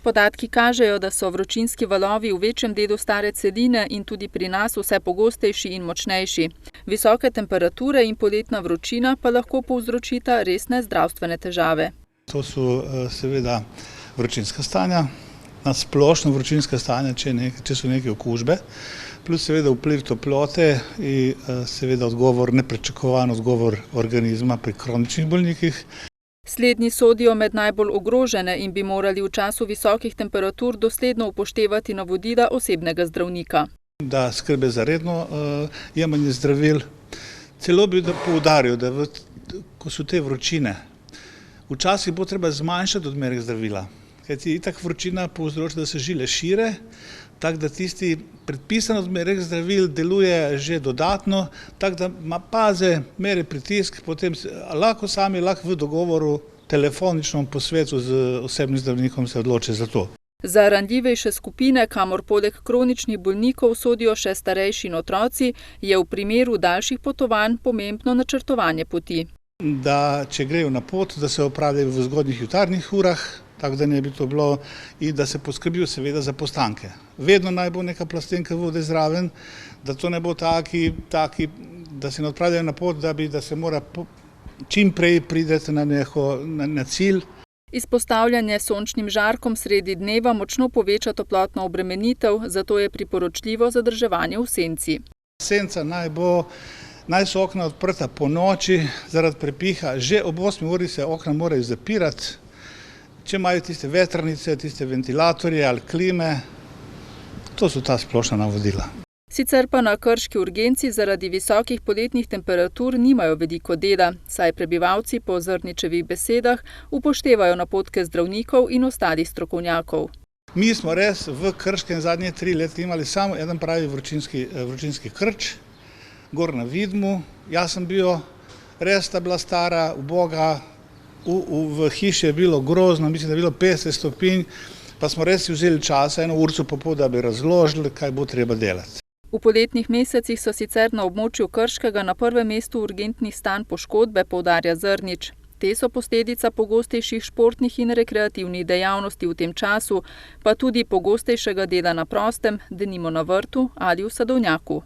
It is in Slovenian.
Podatki kažejo, da so vročinski valovi v večjem delu stare celine in tudi pri nas vse pogostejši in močnejši. Visoke temperature in poletna vročina pa lahko povzročita resne zdravstvene težave. To so seveda vročinska stanja, na splošno vročinska stanja, če so neke okužbe, plus seveda vpliv toplote in seveda nepričakovan odgovor organizma pri kroničnih bolnikih. Slednji sodijo med najbolj ogrožene in bi morali v času visokih temperatur dosledno upoštevati navodila osebnega zdravnika. Da skrbe za redno jemanje zdravil. Celo bi poudaril, da ko so te vročine, včasih bo treba zmanjšati odmerek zdravila. Kajti itak vročina povzroča, da se žile šire, tako da tisti predpisan odmerek zdravil deluje že dodatno, tako da ima paze, meri pritisk, potem lahko v dogovoru telefoničnem posvetu z osebnim zdravnikom se odloči za to. Za ranljivejše skupine, kamor poleg kroničnih bolnikov sodijo še starejši in otroci, je v primeru daljših potovanj pomembno načrtovanje poti. Da če grejo na pot, da se opravijo v zgodnjih jutarnjih urah, tako da ne bi to bilo, in da se poskrbijo seveda za postanke. Vedno naj bo neka plastenka vode zraven, da to ne bo taki, da se ne odpravljajo na pot, da se mora čim prej prideti na cilj. Izpostavljanje sončnim žarkom sredi dneva močno poveča toplotno obremenitev, zato je priporočljivo zadrževanje v senci. Senca naj so okna odprta po noči zaradi prepiha, že ob 8 uri se okna morajo zapirati. Če imajo tiste vetrnice, tiste ventilatorje ali klime, to so ta splošna navodila. Sicer pa na krški urgenci zaradi visokih poletnih temperatur nimajo veliko dela, saj prebivalci po Zrničevih besedah upoštevajo napotke zdravnikov in ostalih strokovnjakov. Mi smo res v Krškem zadnje 3 leta imeli samo eden pravi vročinski krč, gor na Vidmu. Jaz sem bil, res sta bila stara, uboga, v hiši je bilo grozno, mislim, da je bilo 50 stopinj, pa smo res si vzeli časa, 1 uro popoldan, da bi razložili, kaj bo treba delati. V poletnih mesecih so sicer na območju Krškega na prvem mestu urgentnih stanj poškodbe, poudarja Zrnič. Te so posledica pogostejših športnih in rekreativnih dejavnosti v tem času, pa tudi pogostejšega dela na prostem, denimo na vrtu ali v sadovnjaku.